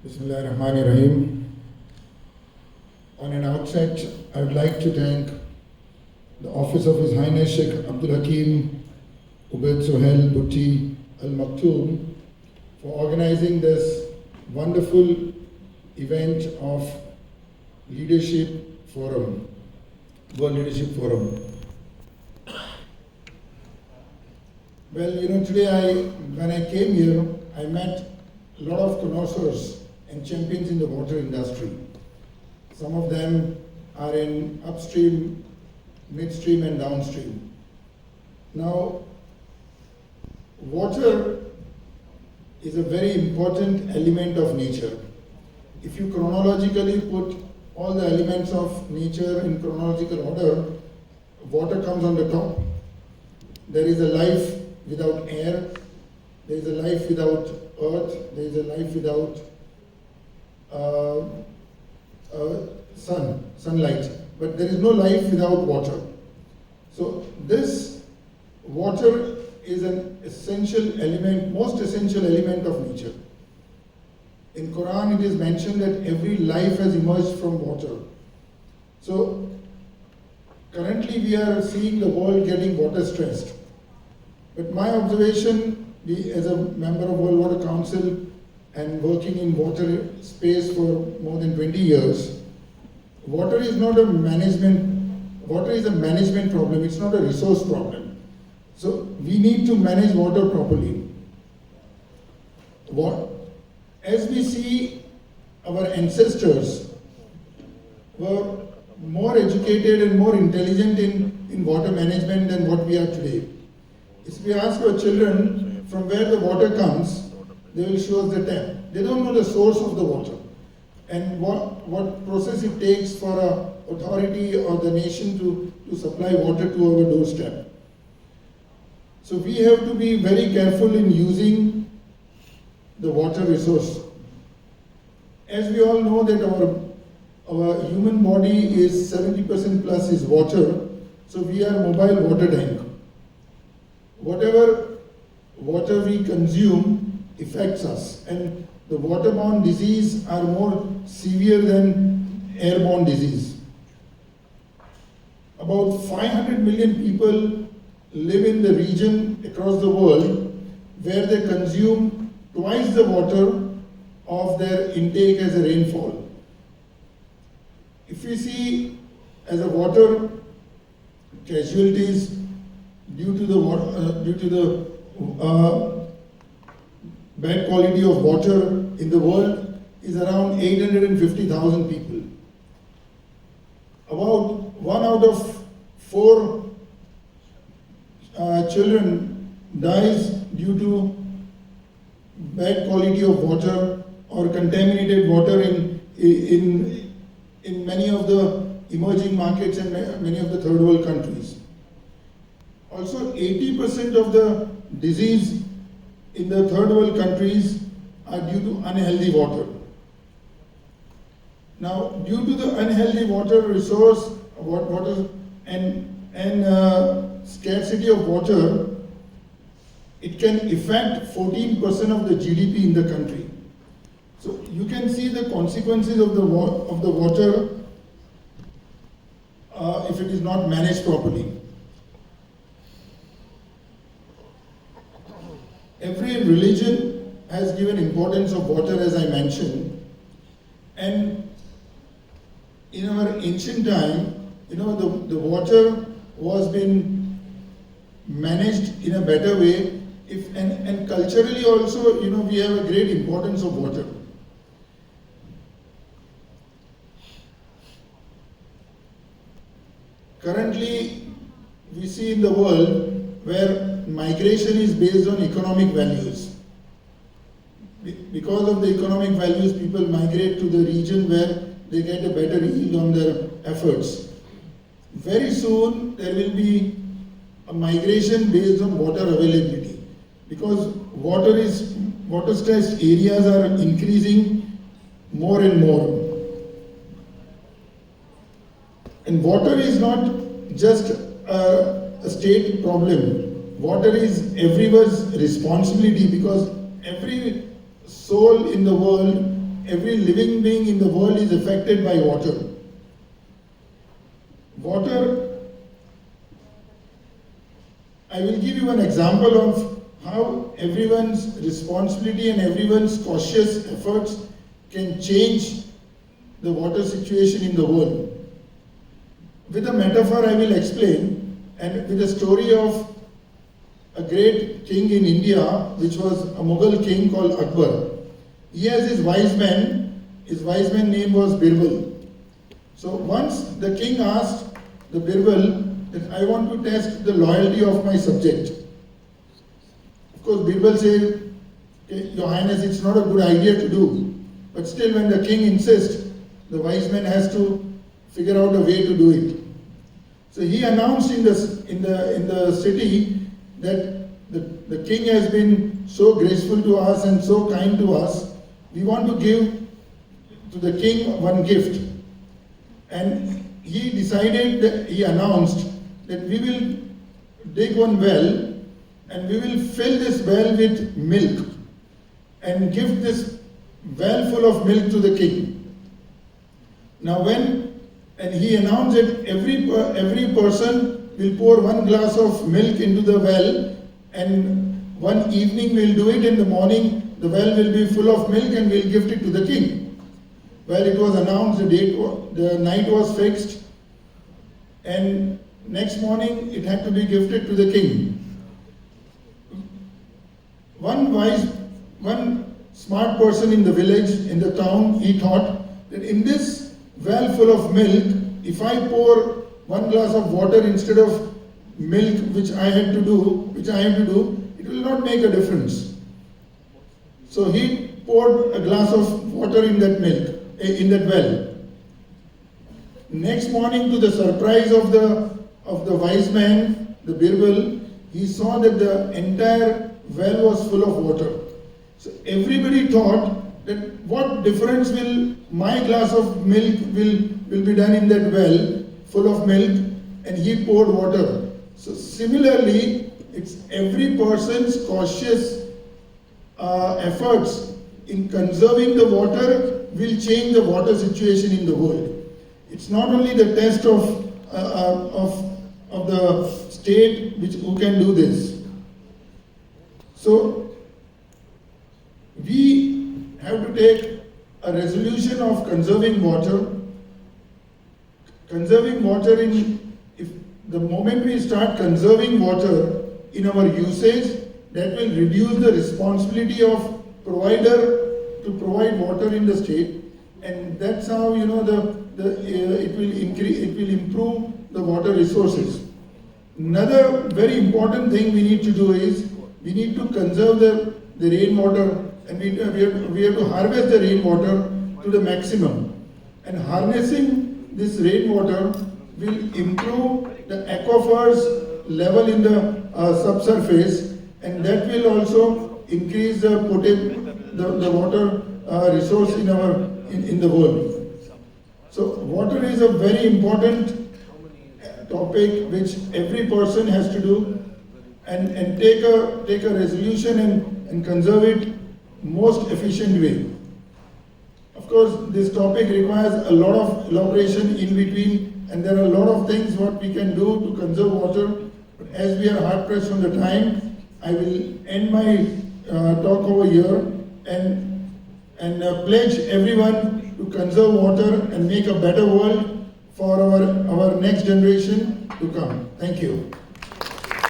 Bismillahirrahmanirrahim. On an outset, I would like to thank the Office of His Highness Sheikh Abdul Hakim Ubaid Sohail Bhutti Al Maktoum for organizing this wonderful event of Leadership Forum, World Leadership Forum. Well, today when I came here, I met a lot of connoisseurs and champions in the water industry. Some of them are in upstream, midstream and downstream. Now, water is a very important element of nature. If you chronologically put all the elements of nature in chronological order, water comes on the top. There is a life without air, there is a life without earth, there is a life without sunlight, but there is no life without water. So this water is an essential element, most essential element of nature. In Quran it is mentioned that every life has emerged from water. So currently we are seeing the world getting water stressed. But my observation, as a member of World Water Council and working in water space for more than 20 years, water is a management problem, it's not a resource problem. So we need to manage water properly. As we see, our ancestors were more educated and more intelligent in water management than what we are today. If we ask our children from where the water comes, they will show us the tap. They don't know the source of the water and what process it takes for an authority or the nation to supply water to our doorstep. So we have to be very careful in using the water resource. As we all know that our human body is 70% plus is water, so we are mobile water tank. Whatever water we consume affects us, and the waterborne diseases are more severe than airborne disease. About 500 million people live in the region across the world where they consume twice the water of their intake as a rainfall. If we see as a water casualties due to the bad quality of water in the world is around 850,000 people. About 1 out of 4 children dies due to bad quality of water or contaminated water in many of the emerging markets and many of the third world countries. Also, 80% of the disease in the third world countries are due to unhealthy water. Now, due to the unhealthy water resource, water and scarcity of water, it can affect 14% of the GDP in the country. So you can see the consequences of the water if it is not managed properly. Every religion has given importance of water, as I mentioned, and in our ancient time, the water was being managed in a better way. And culturally also, we have a great importance of water. Currently, we see in the world where migration is based on economic values. Because of the economic values, people migrate to the region where they get a better yield on their efforts. Very soon, there will be a migration based on water availability, because water-stressed areas are increasing more and more. And water is not just a state problem. Water is everyone's responsibility, because every soul in the world every living being in the world is affected by water. Water, I will give you an example of how everyone's responsibility and everyone's cautious efforts can change the water situation in the world. With a metaphor I will explain, and with a story of a great king in India, which was a Mughal king called Akbar. He has his wise man name was Birbal. So once the king asked the Birbal that I want to test the loyalty of my subject. Of course Birbal said, Your Highness, it's not a good idea to do. But still when the king insists, the wise man has to figure out a way to do it. So he announced in the city that the king has been so graceful to us and so kind to us. We want to give to the king one gift. And he announced that we will dig one well and we will fill this well with milk and give this well full of milk to the king. Now he announced that every person will pour one glass of milk into the well, and one evening we'll do it, in the morning the well will be full of milk and we'll gift it to the king. Well, it was announced, the night was fixed, and next morning it had to be gifted to the king. One smart person in the village, in the town, he thought that in this well full of milk, if I pour one glass of water instead of milk, which I have to do, it will not make a difference. So he poured a glass of water in that milk, in that well. Next morning, to the surprise of the wise man, the Birbal, he saw that the entire well was full of water. So everybody thought that what difference will my glass of milk will be done in that well full of milk, and he poured water. So similarly, it's every person's cautious efforts in conserving the water will change the water situation in the world. It's not only the test of the state who can do this. So we have to take a resolution of conserving water. Conserving water if the moment we start conserving water in our usage, that will reduce the responsibility of provider to provide water in the state, and that's how it will improve the water resources. Another very important thing we need to do is we need to conserve the rainwater, and we have to harvest the rainwater to the maximum. And harnessing this rainwater will improve the aquifers level in the subsurface, and that will also increase the water resource in the world. So water is a very important topic which every person has to do and take a resolution and conserve it most efficient way. Of course, this topic requires a lot of elaboration in between, and there are a lot of things what we can do to conserve water. But as we are hard pressed on the time, I will end my talk over here and pledge everyone to conserve water and make a better world for our next generation to come. Thank you.